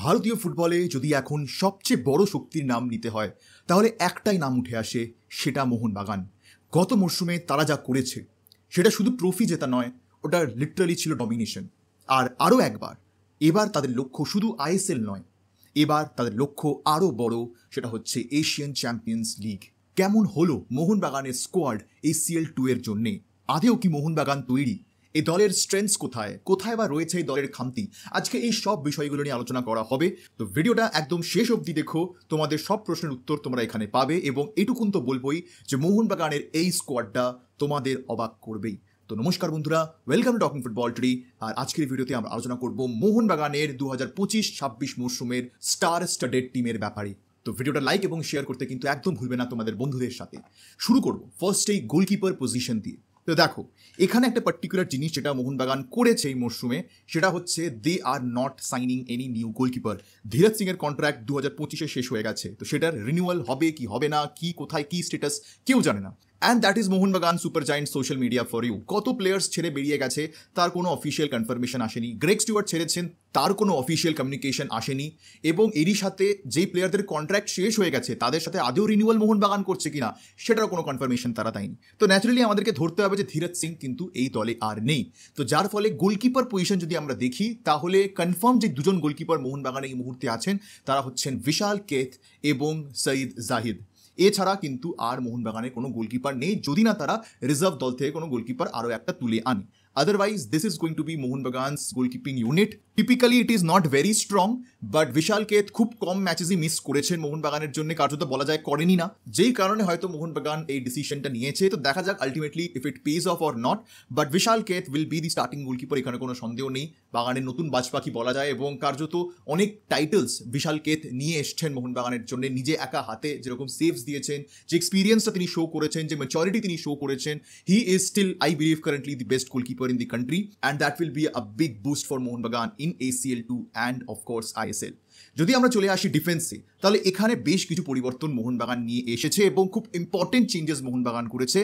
ভারতীয় ফুটবলে যদি এখন সবচেয়ে বড় শক্তির নাম নিতে হয় তাহলে একটাই নাম উঠে আসে, সেটা মোহনবাগান। গত মরশুমে তারা যা করেছে সেটা শুধু ট্রফি জেতা নয়, ওটা লিটারালি ছিল ডমিনেশন। আর আরও একবার এবার তাদের লক্ষ্য শুধু আইএসএল নয়, এবার তাদের লক্ষ্য আরও বড়, সেটা হচ্ছে এশিয়ান চ্যাম্পিয়ন্স লিগ। কেমন হলো মোহনবাগানের স্কোয়াড ACL 2 এর জন্যে? আদেও কি মোহনবাগান তৈরি? এই দলের স্ট্রেংথস কোথায় কোথায় বা রয়েছে এই দলের খামতি? আজকে এই সব বিষয়গুলো নিয়ে আলোচনা করা হবে। তো ভিডিওটা একদম শেষ অবধি দেখো, তোমাদের সব প্রশ্নের উত্তর তোমরা এখানে পাবে। এবং এটুকুন তো বলবোই যে মোহনবাগানের এই স্কোয়াডটা তোমাদের অবাক করবেই। তো নমস্কার বন্ধুরা, welcome to talking football today. আর আজকের ভিডিওতে আমরা আলোচনা করব মোহনবাগানের 2025-26 মরশুমের স্টার স্টাডেড টিমের ব্যাপারে। তো ভিডিওটা লাইক এবং শেয়ার করতে কিন্তু একদম ভুলবে না তোমাদের বন্ধুদের সাথে। শুরু করব ফার্স্টেই গোলকিপার পজিশন দিয়ে। তো দেখো, এখানে একটা পার্টিকুলার জিনিস যেটা মোহনবাগান করেছে এই মরশুমে, সেটা হচ্ছে they are not signing any new goalkeeper. Dheeraj Singh এর কন্ট্রাক্ট 2025-এ শেষ হয়ে গেছে, তো সেটার রিনিউয়াল হবে কি হবে না, কি কোথায় কি স্ট্যাটাস কেউ জানে না। And that is Mohun Bagan super giant social media for you. কত প্লেয়ার্স ছেড়ে বেরিয়ে গেছে, তার কোনো অফিসিয়াল কনফার্মেশন আসেনি। গ্রেগ স্টুয়ার্ট ছেড়েছেন, তার কোনো অফিসিয়াল কমিউনিকেশন আসেনি। এবং এরই সাথে যেই প্লেয়ারদের কন্ট্রাক্ট শেষ হয়ে গেছে তাদের সাথে আদেও রিনিউয়াল মোহনবাগান করছে কিনা সেটারও কোনো কনফার্মেশন তারা দেয়নি। তো ন্যাচারালি আমাদেরকে ধরতে হবে যে ধীরজ সিং কিন্তু এই দলে আর নেই। তো যার ফলে গোলকিপার পজিশন যদি আমরা দেখি, তাহলে কনফার্ম যে দুজন গোলকিপার মোহনবাগানে এই মুহূর্তে আছেন তারা হচ্ছেন বিশাল কেত এবং সঈদ জাহিদ। এছাড়া কিন্তু আর মোহনবাগানের কোনো গোলকিপার নেই, যদি না তারা রিজার্ভ দল থেকে কোনো গোলকিপার আরও একটা তুলে আনে। Otherwise, this is going to be Mohanbagan's goalkeeping unit. Typically, it is not very strong, but Vishal Keth খুব কম ম্যাচেসই মিস করেছেন মোহনবাগানের জন্য, কার্যত বলা যায় করেনি না, যেই কারণে হয়তো মোহনবাগান এই ডিসিশনটা নিয়েছে। তো দেখা যাক ultimately if it pays off or not, but Vishal Kaith will be the starting goalkeeper, এখানে কোনো সন্দেহ নেই। বাগানের নতুন বাজপাখি বলা যায়, এবং কার্যত অনেক টাইটেলস বিশাল কেথ নিয়ে এসছেন মোহনবাগানের জন্য। নিজে একা হাতে যেরকম সেভস দিয়েছেন, যে এক্সপিরিয়েন্সটা তিনি শো করেছেন, যে ম্যাচুরিটি তিনি শো করেছেন, he is still I believe currently the best goalkeeper in the country, and that will be a big boost for Mohanbagan in ACL2 and of course ISL. যদি আমরা চলে আসি ডিফেন্সে, তাহলে এখানে বেশ কিছু পরিবর্তন মোহনবাগান নিয়ে এসেছে এবং খুব ইম্পর্টেন্ট চেঞ্জেস মোহনবাগান করেছে,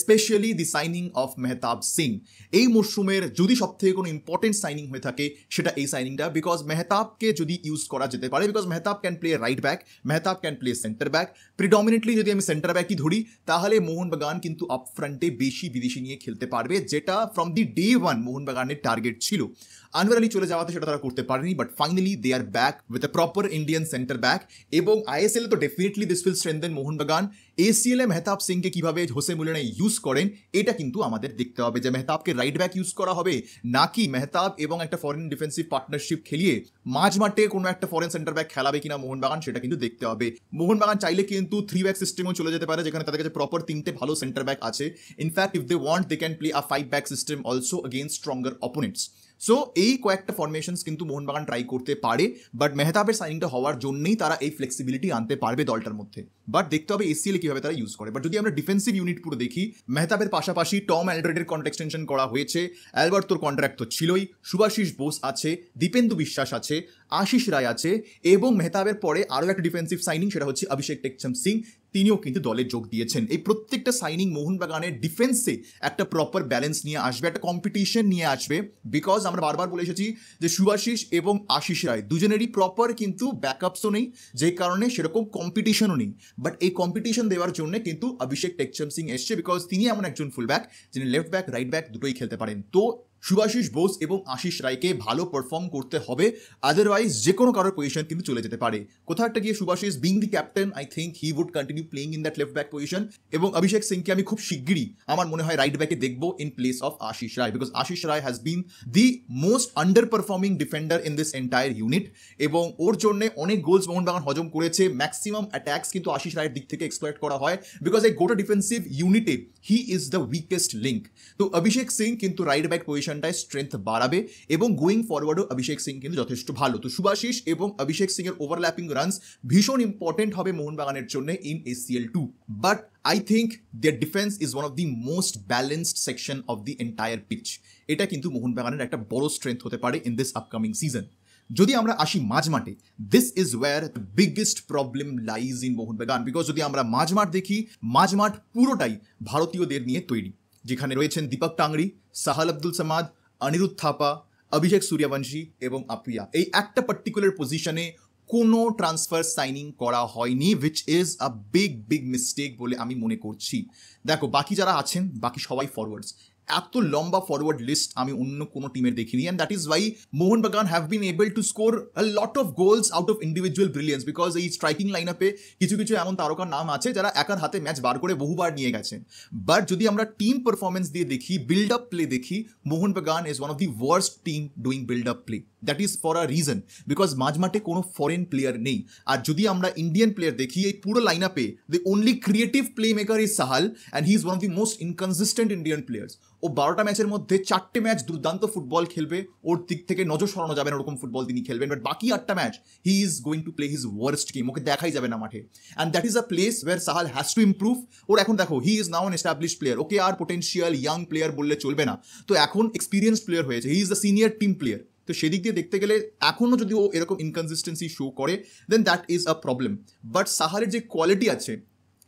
স্পেশালি দি সাইনিং অফ মেহতাব সিং। এই মরশুমের যদি সব থেকে কোনো ইম্পর্টেন্ট সাইনিং হয়ে থাকে সেটা এই সাইনিংটা, বিকজ মেহতাবকে যদি ইউজ করা যেতে পারে, because Mehtab can play right back, Mehtab can play centre back. Predominantly যদি আমি সেন্টার ব্যাকই ধরি, তাহলে মোহনবাগান কিন্তু আপ ফ্রন্টে বেশি বিদেশি নিয়ে খেলতে পারবে, যেটা ফ্রম দি ডে ওয়ান মোহনবাগানের টার্গেট ছিল। আনওয়ার আলী চলে যাওয়াতে সেটা তারা করতে পারেনি, but finally they are back with a proper Indian centre back. এবং আইএসএল তো definitely this will strengthen Mohun Bagan. ACL এ মেহতাব সিংকে কিভাবে হোসে মুলিনা ইউজ করেন এটা কিন্তু আমাদের দেখতে হবে, যে মেহতাবকে রাইট ব্যাক ইউজ করা হবে, নাকি মেহতাব এবং একটা ফরেন ডিফেন্সিভ পার্টনারশিপ খেলিয়ে মাঝ মাঠে কোনো একটা ফরেন সেন্টার ব্যাক খেলাবে কিনা মোহনবাগান, সেটা কিন্তু দেখতে হবে। মোহনবাগান চাইলে কিন্তু 3 ব্যাক সিস্টেমেও চলে যেতে পারে, যেখানে তাদের কাছে প্রপার 3টে ভালো সেন্টার ব্যাক আছে। In fact if they want they can play a 5 back system also against stronger opponents. So এই কয়েকটা ফরমেশনস কিন্তু মোহনবাগান ট্রাই করতে পারে, বাট মেহতাবের সাইনিংটা হওয়ার জন্যই তারা এই ফ্লেক্সিবিলিটি আনতে পারবে দলটার মধ্যে। বাট দেখতে হবে ACL কিভাবে তারা ইউজ করে। বাট যদি আমরা ডিফেন্সিভ ইউনিট পুরো দেখি, মেহতাবের পাশাপাশি টম অ্যালড্রেডের কন্ট্রাক্ট এক্সটেনশন করা হয়েছে, অ্যালবার্তোর কন্ট্রাক্ট তো ছিলই, শুভাশিস বোস আছে, দীপেন্দু বিশ্বাস আছে, আশিস রায় আছে, এবং মেহতাবের পরে আরও একটা ডিফেন্সিভ সাইনিং, সেটা হচ্ছে অভিষেক টেকচাম সিং, তিনিও কিন্তু দলে যোগ দিয়েছেন। এই প্রত্যেকটা সাইনিং মোহনবাগানের ডিফেন্সে একটা প্রপার ব্যালেন্স নিয়ে আসবে, একটা কম্পিটিশন নিয়ে আসবে। বিকজ আমরা বারবার বলে এসেছি যে শুভাশিস এবং আশিস রায় দুজনেরই প্রপার কিন্তু ব্যাকআপসও নেই, যে কারণে সেরকম কম্পিটিশনও নেই। বাট এই কম্পিটিশন দেওয়ার জন্য কিন্তু অভিষেক টেকচাম সিং এসছে, বিকজ তিনি এমন একজন ফুল ব্যাক যিনি লেফট ব্যাক রাইট ব্যাক দুটোই খেলতে পারেন। তো শুভাশিস বোস এবং আশিস রায়কে ভালো পারফর্ম করতে হবে, আদারওয়াইজ যে কোনো কারোর পজিশন কিন্তু চলে যেতে পারে। কোথাও একটা গিয়ে Shubhasish being the captain, I think he would continue playing in that left back position, এবং অভিষেক সিংকে আমি খুব শিগগিরই আমার মনে হয় রাইট ব্যাকে দেখবো in place of Ashish Roy, because Ashish Roy has been the most underperforming defender in this entire unit, এবং ওর জন্য অনেক গোলস মোহনবাগান হজম করেছে। ম্যাক্সিমাম অ্যাটাক্স কিন্তু আশিস রায়ের দিক থেকে এক্সপ্লয়েট করা হয়, বিকজ এই গোটা ডিফেন্সিভ ইউনিটে হি ইজ দ্য উইকেস্ট লিঙ্ক। তো অভিষেক সিং কিন্তু রাইট ব্যাক পজিশনটায় স্ট্রেংথ বাড়াবে, এবং গোয়িং ফরওয়ার্ডও অভিষেক সিং কিন্তু যথেষ্ট ভালো। তো শুভাশিস এবং অভিষেক সিং এর ওভারল্যাপিং রানস ভীষণ ইম্পর্টেন্ট হবে মোহনবাগানের জন্য in ACL2। But I think their defense is one of the most balanced section of the entire pitch. এটা কিন্তু মোহনবাগানের একটা বড় স্ট্রেংথ হতে পারে ইন দিস আপকামিং সিজন। যদি আমরা আসি মাঝমাঠে, this is where the biggest problem lies in Mohun Bagan, because যদি আমরা মাঝমাঠ দেখি, মাঝমাঠ পুরোটাই ভারতীয়দের নিয়ে তৈরি, যেখানে রয়েছেন দীপক টাংরি, সাহাল আব্দুল সামাদ, অনিরুদ্ধ থাপা, অভিষেক সূর্যবংশী এবং আপ্রিয়া, এই একটা পার্টিকুলার পজিশনে কোনো ট্রান্সফার সাইনিং করা হয়নি, which is a big big mistake বলে আমি মনে করছি। দেখো বাকি যারা আছেন বাকি সবাই ফরওয়ার্ডস, এত লম্বা ফরওয়ার্ড লিস্ট আমি অন্য কোনো টিমের দেখিনি, and that is Y Mohun Bagan have been able to score a lot of goals out of individual brilliance, because এই স্ট্রাইকিং লাইন আপে কিছু কিছু এমন তারকার নাম আছে যারা একার হাতে ম্যাচ বার করে বহুবার নিয়ে গেছেন। বাট যদি আমরা টিম পারফরমেন্স দিয়ে দেখি, বিল্ড আপ প্লে দেখি, Mohun Bagan is one of the worst team doing build up play. That is for a reason, because মাঝমাঠে কোনো ফরেন প্লেয়ার নেই। আর যদি আমরা ইন্ডিয়ান প্লেয়ার দেখি, এই পুরো লাইন আপে the only creative playmaker is Sahal, and he is one of the most inconsistent Indian players. ও 12টা ম্যাচের মধ্যে 4টে ম্যাচ দুর্দান্ত ফুটবল খেলবে, ওর দিক থেকে নজর সরানো যাবে না ওরকম ফুটবল তিনি খেলবেন, বাট বাকি 8টা match he is going to play his worst game, okay দেখাই যাবে না মাঠে। And that is a place where Sahal has to improve. ওর এখন দেখো he is now an establish player, okay আর পোটেন্সিয়াল ইয়াং প্লেয়ার বললে চলবে না, তো এখন এক্সপিরিয়েন্স প্লেয়ার হয়েছে, he is the senior team player. তো সেদিক দিয়ে দেখতে গেলে এখনও যদি ও এরকম ইনকনসিস্টেন্সি শো করে, then that is a problem. But সাহালের যে কোয়ালিটি আছে,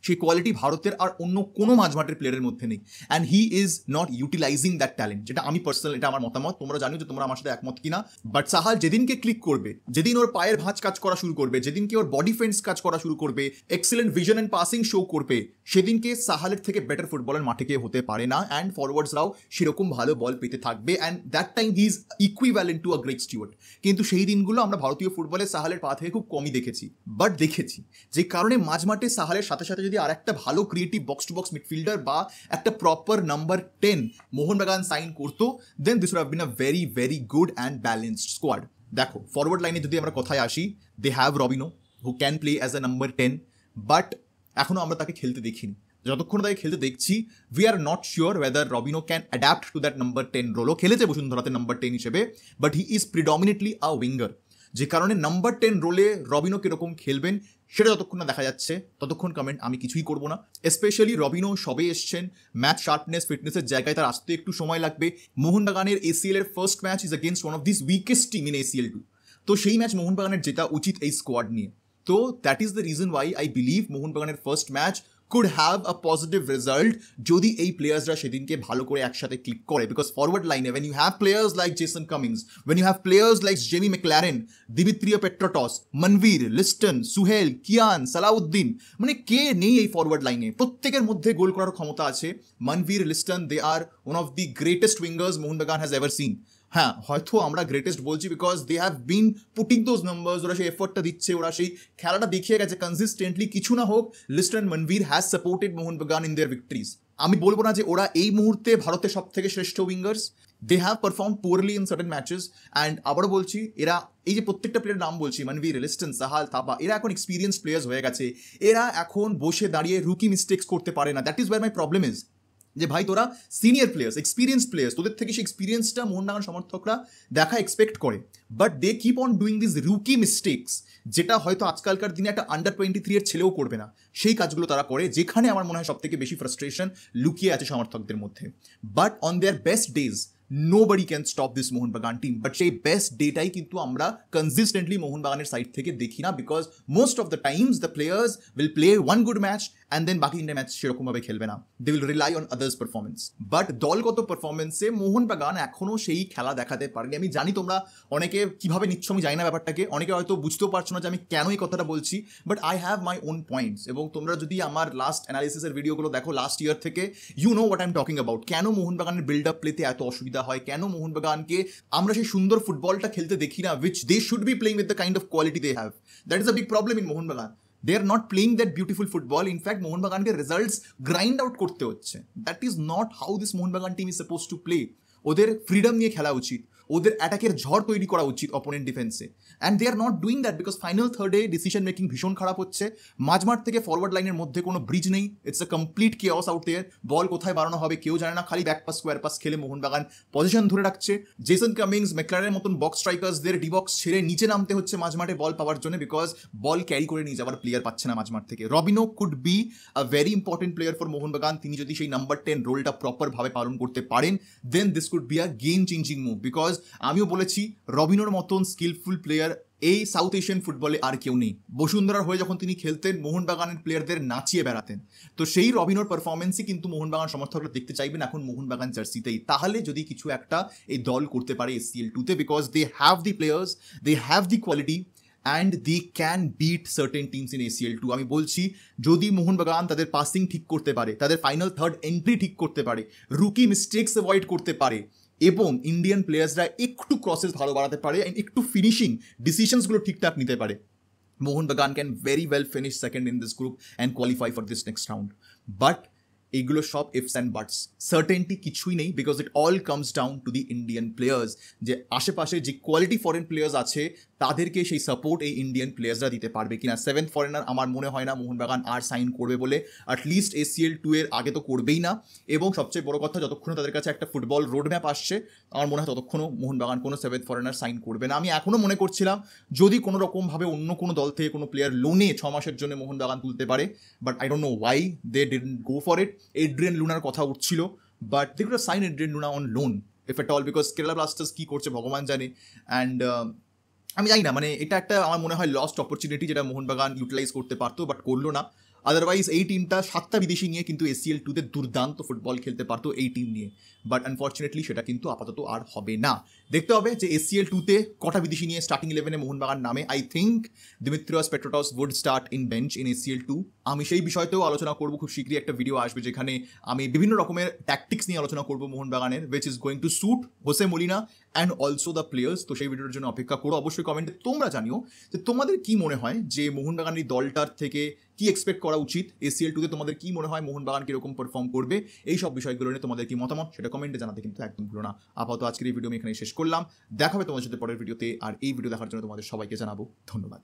সেই কোয়ালিটি ভারতের আর অন্য কোনো মাঝমাঠের প্লেয়ারের মধ্যে নেই, and he is not utilising that talent, যেটা আমি পার্সোনাল, এটা আমার মতামত, তোমরা জানো যে তোমরা আমার সাথে একমত কিনা। বাট সাহাল যেদিনকে ক্লিক করবে, যেদিন ওর পায়ের ভাঁজ কাজ করা শুরু করবে, যেদিনকে ওর বডি ফেন্স কাজ করা শুরু করবে, excellent vision and passing show করবে, সেদিনকে সাহালের থেকে বেটার ফুটবলার মাঠে গিয়ে হতে পারে না, অ্যান্ড ফরওয়ার্ডসরাও সেরকম ভালো বল পেতে থাকবে, and that time he is equivalent to a great Stewart. কিন্তু সেই দিনগুলো আমরা ভারতীয় ফুটবলে সাহালের পা থেকে খুব কমই দেখেছি। বাট দেখেছি, যে কারণে মাঝমাঠে সাহালের সাথে সাথে যদি আর একটা ভালো creative box to box midfielder বা একটা প্রপার নাম্বার 10 মোহনবাগান সাইন করতো, then this would have been a very very good and balanced squad. দেখো ফরওয়ার্ড লাইনে যদি আমরা কথায় আসি, they have Robinho who can play as a number 10, but এখনও আমরা তাকে খেলতে দেখিনি। যতক্ষণ তাকে খেলতে দেখছি, we are not sure whether Robinho can adapt to that number 10 রোলও। খেলেছে বসুন্ধরাতে নাম্বার 10 হিসেবে, but he is predominantly a winger, যে কারণে নাম্বার 10 রোলে রবিনো কীরকম খেলবেন সেটা যতক্ষণ না দেখা যাচ্ছে ততক্ষণ কমেন্ট আমি কিছুই করবো না। স্পেশালি রবিনো সবে এসছেন, ম্যাচ শার্পনেস ফিটনেসের জায়গায় তার আসতে একটু সময় লাগবে। মোহনবাগানের ACL এর first match is against one of this weakest team in ACL 2, তো সেই ম্যাচ মোহনবাগানের জেতা উচিত এই স্কোয়াড নিয়ে। তো that is the reason why I believe মোহনবাগানের first match could have a positive result যদি এই প্লেয়ার্সরা সেদিনকে ভালো করে একসাথে ক্লিক করে, বিকজ ফরওয়ার্ড লাইনে when you have players like Jason Cummings, when you have players like Jamie McLaren, Dimitria Petratos, Manveer, Liston, Suhail, Kian, Salahuddin, মানে কে নেই এই ফরওয়ার্ড লাইনে? প্রত্যেকের মধ্যে গোল করার ক্ষমতা আছে। Manveer, Liston, they are one of the greatest wingers Mohanbagan has ever seen. হ্যাঁ, হয়তো আমরা গ্রেটেস্ট বলছি because they have been putting those numbers, ওরা সেই এফোর্টটা দিচ্ছে, ওরা সেই খেলাটা দেখিয়ে গেছে কনসিস্টেন্টলি। কিছু না হোক, Liston Manvir has supported Mohun Bagan in their victories. আমি বলবো না যে ওরা এই মুহূর্তে ভারতের সব থেকে শ্রেষ্ঠ wingers, they have perform poorly in certain matches, and আবারও বলছি, এরা এই যে প্রত্যেকটা প্লেয়ারের নাম বলছি, মনভীর, লিস্টন, সাহাল, থাপা, এরা এখন এক্সপিরিয়েন্স প্লেয়ার্স হয়ে গেছে, এরা এখন বসে দাঁড়িয়ে রুকি মিস্টেক্স করতে পারে না। That is wire my problem is, যে ভাই তোরা সিনিয়র প্লেয়ার্স, এক্সপিরিয়েন্স প্লেয়ার্স, তোদের থেকে সেই এক্সপিরিয়েন্সটা মোহনবাগান সমর্থকরা দেখা এক্সপেক্ট করে, but they keep on doing this rookie mistakes, যেটা হয়তো আজকালকার দিনে একটা আন্ডার 23 এর ছেলেও করবে না। সেই কাজগুলো তারা করে, যেখানে আমার মনে হয় সব থেকে বেশি ফ্রাস্ট্রেশন লুকিয়ে আছে সমর্থকদের মধ্যে। But on their best days nobody can stop this Mohun Bagan team, but সেই বেস্ট ডেটাই কিন্তু আমরা কনসিস্টেন্টলি মোহনবাগানের সাইড থেকে দেখি না, because most of the times the players will play one good match and then বাকি তিনটে ম্যাচ সেরকমভাবে খেলবে না, they will rely on others' performance. But দলগত পারফরমেন্সে মোহনবাগান এখনও সেই খেলা দেখাতে পারেনি। আমি জানি তোমরা অনেকে কীভাবে নিচ্ছ আমি জানি না ব্যাপারটাকে, অনেকে হয়তো বুঝতেও পারছো না যে আমি কেন এই কথাটা বলছি, but I have my own points, এবং তোমরা যদি আমার লাস্ট অ্যানালিসিসের ভিডিওগুলো দেখো লাস্ট ইয়ার থেকে, you know what I am talking about. কেন মোহনবাগানের বিল্ড আপ প্লেতে এত অসুবিধা হয়, কেন মোহনবাগানকে আমরা সেই সুন্দর ফুটবলটা খেলতে দেখি না, which they should be playing with the kind of quality they have. That is a big problem in Mohanbagan. They are not playing that beautiful football. In fact, Mohanbaganকে results grind out করতে হচ্ছে. That is not how this Mohanbagan team is supposed to play. ওদের freedom নিয়ে খেলা উচিত, ওদের অ্যাটাকের ঝড় তৈরি করা উচিত অপোনেন্ট ডিফেন্সে, and they are not doing that because final থার্ডে ডিসিশন মেকিং ভীষণ খারাপ হচ্ছে। মাঝমাঠ থেকে ফরওয়ার্ড লাইনের মধ্যে কোনো ব্রিজ নেই, it's a complete chaos out there. Ball কোথায় বাড়ানো হবে কেউ জানে না, খালি ব্যাক পাস স্কোয়ার পাস খেলে মোহনবাগান পজিশন ধরে রাখছে। জেসন কামিংস, ম্যাকলারেনের মতন বক্স স্ট্রাইকার্সদের ডিবক্স ছেড়ে নিচে নামতে হচ্ছে মাঝমাঠে বল পাওয়ার জন্য, বিকজ বল ক্যারি করে নিয়ে যাওয়ার প্লেয়ার পাচ্ছে না মাঝমাঠ থেকে। Robinho could be a very important player for Mohun Bagan, তিনি যদি সেই নাম্বার 10 রোলটা প্রপারভাবে পালন করতে পারেন, then this could be a game changing move, because আমিও বলেছি রবিনোর মতন স্কিলফুল প্লেয়ার এই সাউথ এশিয়ান ফুটবলে আর কেউ নেই। বসুন্ধরার হয়ে যখন তিনি খেলতেন, মোহনবাগানের প্লেয়ারদের নাচিয়ে বেড়াতেন। তো সেই রবিনোর পারফরমেন্সই কিন্তু মোহনবাগান সমর্থকরা দেখতে চাইবেন এখন মোহনবাগান জার্সিতেই। তাহলে যদি কিছু একটা এই দল করতে পারে ACL 2-তে, because they have the players, they have the quality and they can beat certain teams in ACL 2। আমি বলছি, যদি মোহনবাগান তাদের পাসিং ঠিক করতে পারে, তাদের ফাইনাল থার্ড এন্ট্রি ঠিক করতে পারে, রুকি মিস্টেক্স অ্যাভয়েড করতে পারে, এবং ইন্ডিয়ান প্লেয়ার্সরা একটু ক্রসেস ভালো বাড়াতে পারে, একটু ফিনিশিং ডিসিশনসগুলো ঠিকঠাক নিতে পারে, Mohun Bagan can very well finish second in this group and qualify for this next round. But এইগুলো সব ইফস অ্যান্ড বাটস, সার্টেনটি কিছুই নেই, because it all comes down to the Indian players. যে আশেপাশে যে কোয়ালিটি ফরেন প্লেয়ার্স আছে তাদেরকে সেই সাপোর্ট এই ইন্ডিয়ান প্লেয়ার্সরা দিতে পারবে কিনা। 7th ফরেনার আমার মনে হয় না মোহনবাগান আর সাইন করবে বলে, অ্যাটলিস্ট ACL 2 এর আগে তো করবেই না। এবং সবচেয়ে বড় কথা, যতক্ষণ তাদের কাছে একটা ফুটবল রোড ম্যাপ আসছে, আমার মনে হয় ততক্ষণও মোহনবাগান কোনো 7th ফরেনার সাইন করবে না। আমি এখনও মনে করছিলাম যদি কোনো রকমভাবে অন্য কোনো দল থেকে কোনো প্লেয়ার লোনে 6 মাসের জন্য মোহনবাগান তুলতে পারে, but I don't know why they didn't go for it. Adrian লুনার কথা উঠছিল, but they could sign Adrian Luna on loan if at all, because Kerala Blasters কী করছে ভগবান জানে। অ্যান্ড আমি জানি না, মানে এটা একটা আমার মনে হয় লস্ট অপরচুনিটি যেটা মোহনবাগান ইউটিলাইজ করতে পারতো, বাট করলো না। আদারওয়াইজ এই টিমটা 7টা বিদেশি নিয়ে কিন্তু ACL 2-তে দুর্দান্ত ফুটবল খেলতে পারতো এই টিম নিয়ে, বাট আনফর্চুনেটলি সেটা কিন্তু আপাতত আর হবে না। দেখতে হবে যে ACL 2-তে কটা বিদেশি নিয়ে স্টার্টিং 11-এ মোহনবাগান নামে। I think Dimitrios Petratos would start in bench in ACL 2। আমি সেই বিষয়তেও আলোচনা করবো, খুব শীঘ্রই একটা ভিডিও আসবে যেখানে আমি বিভিন্ন রকমের ট্যাকটিক্স নিয়ে আলোচনা করবো মোহনবাগানের, which is going to suit Jose Molina and also the players. তো সেই ভিডিওর জন্য অপেক্ষা করো। অবশ্যই কমেন্টে তোমরা জানিও যে তোমাদের কি মনে হয় যে মোহনবাগানের দলটার থেকে কি এক্সপেক্ট করা উচিত ACL 2-তে। তোমাদের কি মনে হয় মোহনবাগান কীরকম পারফর্ম করবে, এই সব বিষয়গুলো নিয়ে তোমাদের কি মতামত সেটা কমেন্টে জানাতে কিন্তু একদম ভুলো না। আপাতত আজকের এই ভিডিও আমি এখানে শেষ করলাম। দেখা হবে তোমাদের সাথে পরের ভিডিওতে, আর এই ভিডিও দেখার জন্য তোমাদের সবাইকে জানাবো ধন্যবাদ।